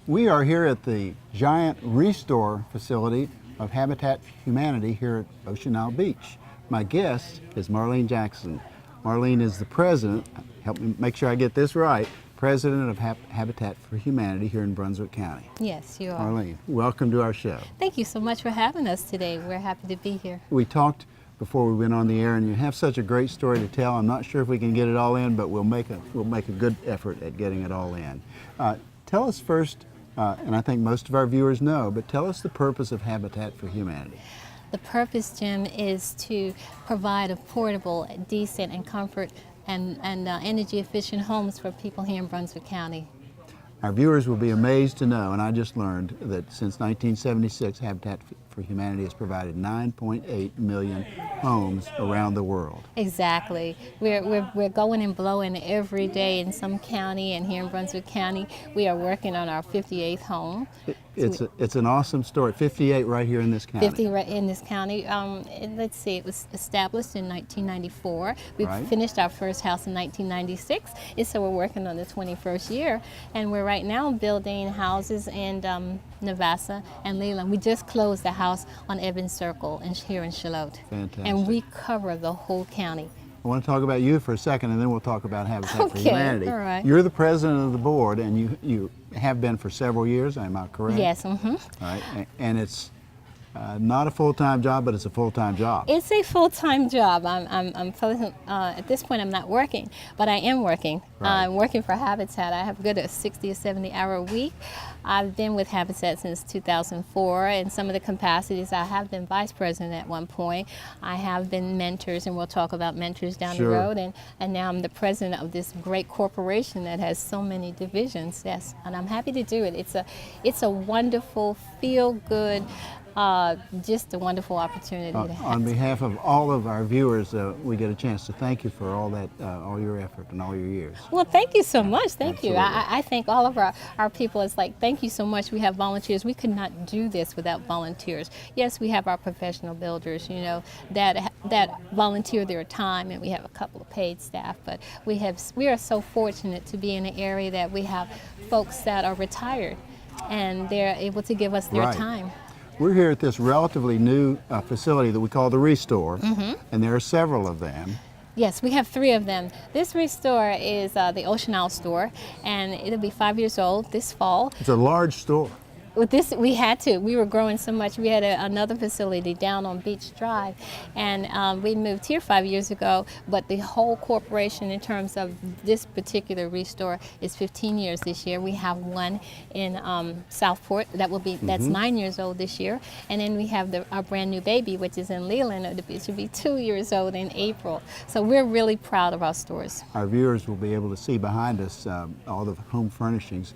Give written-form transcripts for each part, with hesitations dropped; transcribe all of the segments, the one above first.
We are here at the giant restore facility of Habitat for Humanity here at Ocean Isle Beach. My guest is Marlene Jackson. Marlene is the president, help me make sure I get this right, president of Habitat for Humanity here in Brunswick County. Yes, you are. Marlene, welcome to our show. Thank you so much for having us today. We're happy to be here. We talked before we went on the air, and you have such a great story to tell. I'm not sure if we can get it all in, but we'll make a good effort at getting it all in. Tell us first, and I think most of our viewers know, but tell us the purpose of Habitat for Humanity. The purpose, Jim, is to provide affordable, decent, and comfort and energy efficient homes for people here in Brunswick County. Our viewers will be amazed to know, and I just learned, that since 1976, Habitat for Humanity has provided 9.8 million homes around the world. Exactly. We're going and blowing every day in some county, and here in Brunswick County, we are working on our 58th home. It's an awesome story. 58 right here in this county. 50 right in this county. Let's see, it was established in 1994. We finished our first house in 1996, and so we're working on the 21st year. And we're right now building houses in Navassa and Leland. We just closed the house on Evans Circle here in Charlotte. Fantastic. And we cover the whole county. I want to talk about you for a second, and then we'll talk about Habitat for Humanity. All right. You're the president of the board, and you have been for several years, am I correct? Yes. Mm-hmm. All right, and it's not a full-time job, but it's a full-time job. It's a full-time job. At this point, I'm not working, but I am working. Right. I'm working for Habitat. I have good 60 or 70 hour a week. I've been with Habitat since 2004. In some of the capacities, I have been vice president at one point. I have been mentors, and we'll talk about mentors down the road. And now I'm the president of this great corporation that has so many divisions. Yes, and I'm happy to do it. It's a wonderful, feel-good. Just a wonderful opportunity to have. On behalf of all of our viewers, we get a chance to thank you for all that, all your effort and all your years. Well, thank you so much. Thank Absolutely. you. I thank all of our people. It's like, thank you so much. We have volunteers. We could not do this without volunteers. Yes, we have our professional builders, you know, that volunteer their time, and we have a couple of paid staff. But we are so fortunate to be in an area that we have folks that are retired, and they're able to give us their time. We're here at this relatively new facility that we call the Restore, and there are several of them. Yes, we have 3 of them. This Restore is the Ocean Isle store, and it'll be 5 years old this fall. It's a large store. With this, we had to. We were growing so much. We had another facility down on Beach Drive, and we moved here 5 years ago. But the whole corporation, in terms of this particular Restore, is 15 years this year. We have one in Southport that will be that's 9 years old this year, and then we have our brand new baby, which is in Leland. It should be 2 years old in April. So we're really proud of our stores. Our viewers will be able to see behind us all the home furnishings.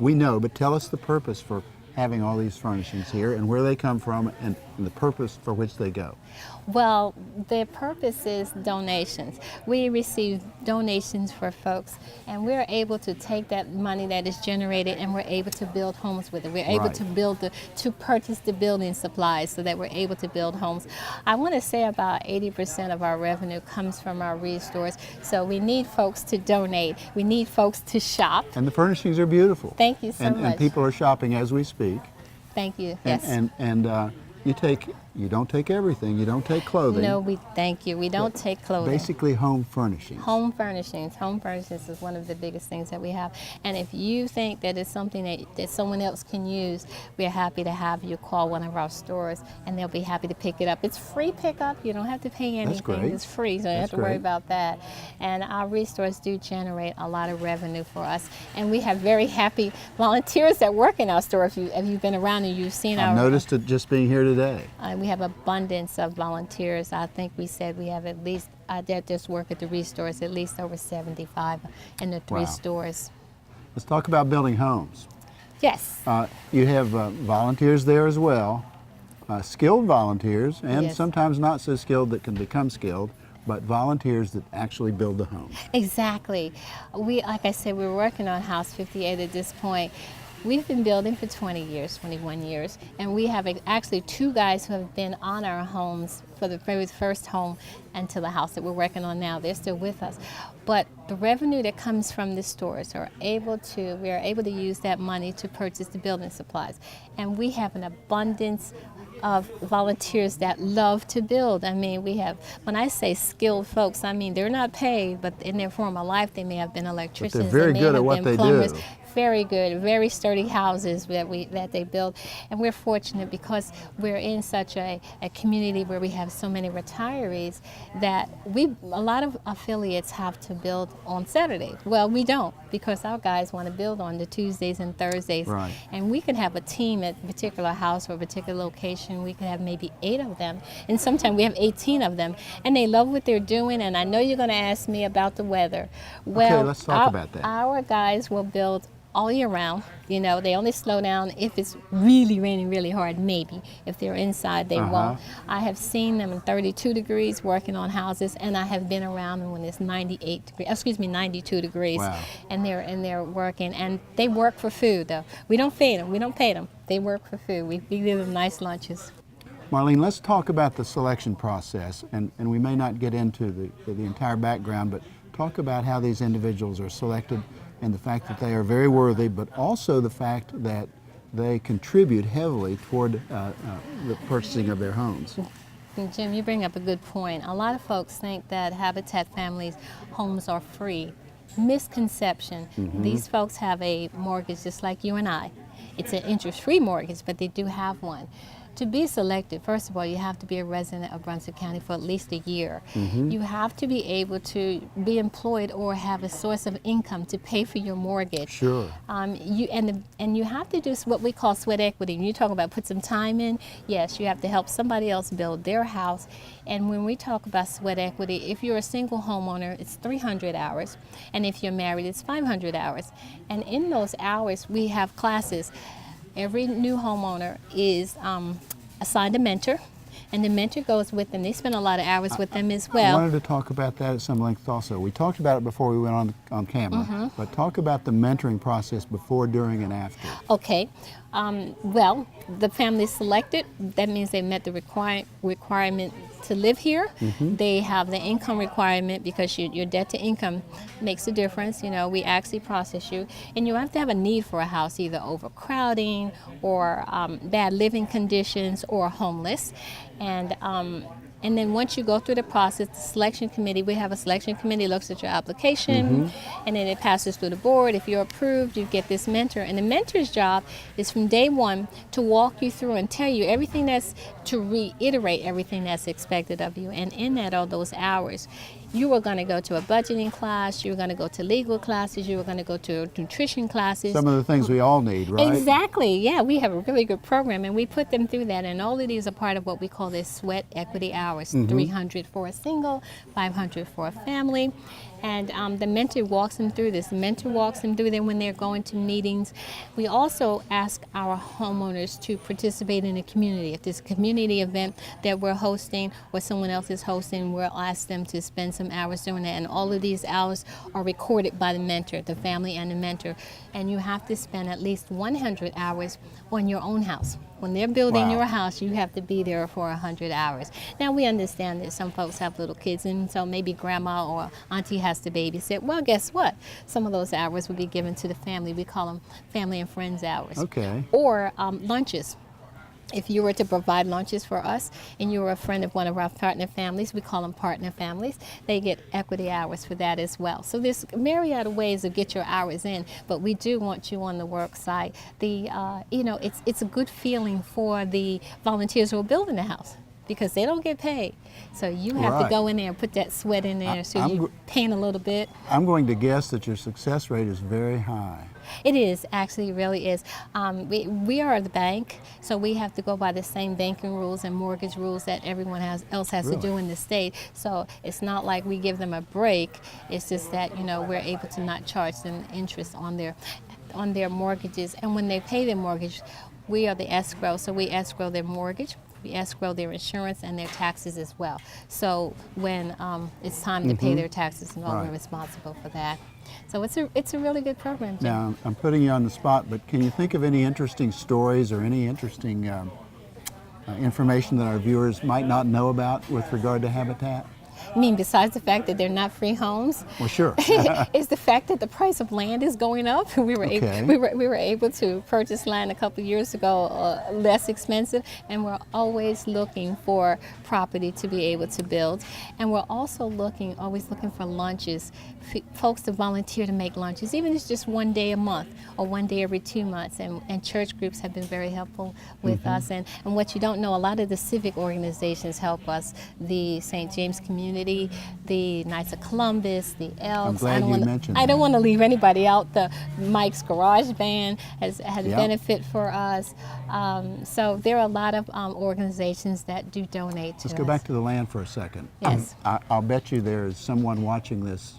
We know, but tell us the purpose for having all these furnishings here and where they come from and the purpose for which they go. Well, the purpose is donations. We receive donations for folks, and we're able to take that money that is generated, and we're able to build homes with it. We're able to purchase the building supplies so that we're able to build homes. I want to say about 80% of our revenue comes from our restores, so we need folks to donate. We need folks to shop. And the furnishings are beautiful. Thank you so much. And people are shopping as we speak. Thank you. Yes. And you don't take everything. You don't take clothing. No, thank you. We don't take clothing. Basically home furnishings. Home furnishings. Home furnishings is one of the biggest things that we have. And if you think that it's something that someone else can use, we're happy to have you call one of our stores, and they'll be happy to pick it up. It's free pickup. You don't have to pay anything. That's great. It's free, so you don't have to worry about that. And our restores do generate a lot of revenue for us. And we have very happy volunteers that work in our store. If you've been around and you've seen I've noticed it just being here today. We have abundance of volunteers. I think we said we have at least, that just work at the restores, at least over 75 in the 3 stores. Let's talk about building homes. Yes. You have volunteers there as well, skilled volunteers, and sometimes not so skilled that can become skilled, but volunteers that actually build the home. Exactly. Like I said, we're working on House 58 at this point. We've been building for 20 years, 21 years, and we have actually 2 guys who have been on our homes for the very first home and to the house that we're working on now. They're still with us. But the revenue that comes from the stores we are able to use that money to purchase the building supplies. And we have an abundance of volunteers that love to build. I mean, we have, when I say skilled folks, I mean they're not paid, but in their former life they may have been electricians. But they're very may good at have what been they plumbers. do. Very good, very sturdy houses that they build. And we're fortunate because we're in such a community where we have so many retirees that a lot of affiliates have to build on Saturdays. Well, we don't, because our guys want to build on the Tuesdays and Thursdays. Right. And we could have a team at a particular house or a particular location. We could have maybe 8 of them. And sometimes we have 18 of them. And they love what they're doing. And I know you're going to ask me about the weather. Well, Okay, let's talk about that. Our guys will build all year round. You know, they only slow down if it's really raining really hard, maybe. If they're inside, they won't. I have seen them in 32 degrees working on houses, and I have been around them when it's 92 degrees. Wow. And they're working, and they work for food, though. We don't feed them. We don't pay them. They work for food. We give them nice lunches. Marlene, let's talk about the selection process, and we may not get into the entire background, but talk about how these individuals are selected and the fact that they are very worthy, but also the fact that they contribute heavily toward the purchasing of their homes. Jim, you bring up a good point. A lot of folks think that Habitat families' homes are free. Misconception. These folks have a mortgage just like you and I. It's an interest-free mortgage, but they do have one. To be selected, first of all, you have to be a resident of Brunswick County for at least a year. You have to be able to be employed or have a source of income to pay for your mortgage. Sure. And you have to do what we call sweat equity. When you talk about put some time in, yes, you have to help somebody else build their house. And when we talk about sweat equity, if you're a single homeowner, it's 300 hours. And if you're married, it's 500 hours. And in those hours, we have classes. Every new homeowner is assigned a mentor, and the mentor goes with them. They spend a lot of hours with them as well. I wanted to talk about that at some length also. We talked about it before we went on camera, but talk about the mentoring process before, during, and after. Okay. Well, the family is selected. That means they met the requirement to live here. They have the income requirement because your debt to income makes a difference. You know, we actually process you. And you have to have a need for a house, either overcrowding or bad living conditions or homeless. And then once you go through the process, the selection committee, we have a selection committee, looks at your application, and then it passes through the board. If you're approved, you get this mentor. And the mentor's job is from day one to walk you through and tell you everything to reiterate everything that's expected of you. And in that, all those hours, you are going to go to a budgeting class, you're going to go to legal classes, you are going to go to nutrition classes. Some of the things we all need, right? Exactly, yeah, we have a really good program and we put them through that, and all of these are part of what we call this sweat equity hours, 300 for a single, 500 for a family. And the mentor walks them through this. The mentor walks them through them when they're going to meetings. We also ask our homeowners to participate in a community. If there's a community event that we're hosting or someone else is hosting, we'll ask them to spend some hours doing that. And all of these hours are recorded by the mentor, the family and the mentor. And you have to spend at least 100 hours on your own house. When they're building your house, you have to be there for 100 hours. Now, we understand that some folks have little kids, and so maybe grandma or auntie has to babysit. Well, guess what? Some of those hours will be given to the family. We call them family and friends hours. Okay. Or lunches. If you were to provide lunches for us and you were a friend of one of our partner families, we call them partner families, they get equity hours for that as well. So there's myriad of ways to get your hours in, but we do want you on the work site. It's a good feeling for the volunteers who are building the house, because they don't get paid. So you have to go in there and put that sweat in there, so you paint a little bit. I'm going to guess that your success rate is very high. It is, actually, really is. We are the bank, so we have to go by the same banking rules and mortgage rules that everyone else has to do in the state. So it's not like we give them a break. It's just that, we're able to not charge them interest on their mortgages. And when they pay their mortgage, we are the escrow, so we escrow their mortgage. We escrow their insurance and their taxes as well. So when it's time to pay their taxes, we're responsible for that. So it's a really good program, Jim. Now, I'm putting you on the spot, but can you think of any interesting stories or any interesting information that our viewers might not know about with regard to Habitat? I mean, besides the fact that they're not free homes, Well, sure. is the fact that the price of land is going up. We were Okay. we were able to purchase land a couple of years ago less expensive, and we're always looking for property to be able to build. And we're also always looking for lunches, folks to volunteer to make lunches, even if it's just one day a month or one day every 2 months. And church groups have been very helpful with us. And what you don't know, a lot of the civic organizations help us. The St. James Community, the Knights of Columbus, the Elks. glad you mentioned I don't that. want to leave anybody out. The Mike's Garage Band has Yeah. benefit for us. So there are a lot of organizations that do donate to Let's us. go back to the land for a second. Yes. I'll bet you there's someone watching this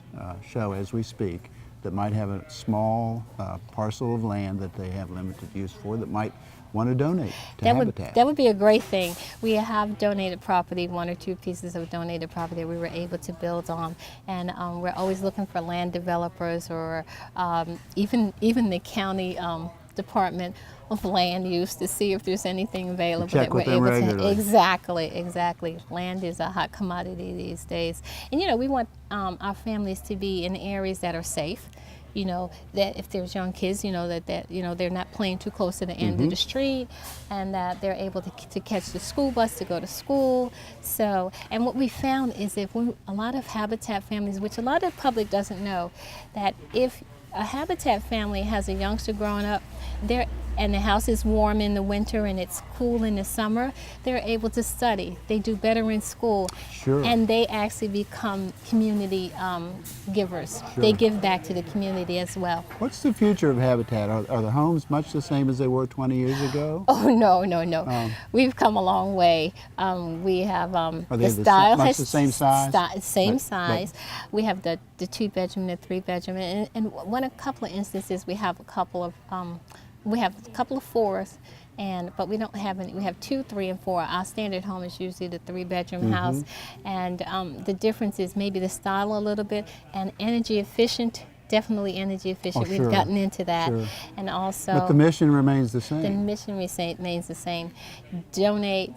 show as we speak that might have a small parcel of land that they have limited use for that might want to donate to Habitat. That would be a great thing. We have donated property, 1 or 2 pieces of donated property that we were able to build on, and we're always looking for land developers or even the county Department of Land Use to see if there's anything available Check that we're with them able regularly. to. Exactly. Land is a hot commodity these days, and we want our families to be in areas that are safe. That if there's young kids, that they're not playing too close to the end of the street, and that they're able to catch the school bus to go to school. So, and what we found is a lot of Habitat families, which a lot of the public doesn't know, that if a Habitat family has a youngster growing up, and the house is warm in the winter and it's cool in the summer, they're able to study. They do better in school. Sure. And they actually become community givers. Sure. They give back to the community as well. What's the future of Habitat? Are the homes much the same as they were 20 years ago? Oh, no. We've come a long way. We have Are they the style much has the same size? Same But- size. We have the 2-bedroom, the 3-bedroom, and a couple of instances we have a couple of 4s, but we don't have any. We have 2, 3, and 4. Our standard home is usually the 3-bedroom house, and the difference is maybe the style a little bit and energy efficient. Definitely energy efficient. Oh, sure. We've gotten into that, Sure. and also But the mission remains the the same. mission remains the same. Donate,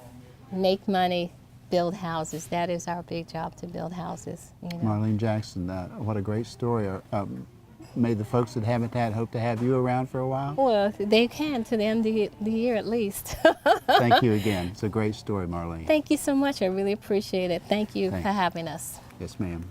make money, build houses. That is our big job, to build houses. Marlene Jackson, what a great story. May the folks at Habitat hope to have you around for a while. Well, they can to the end of the year at least. Thank you again. It's a great story, Marlene. Thank you so much. I really appreciate it. Thank you Thanks. for having us. Yes, ma'am.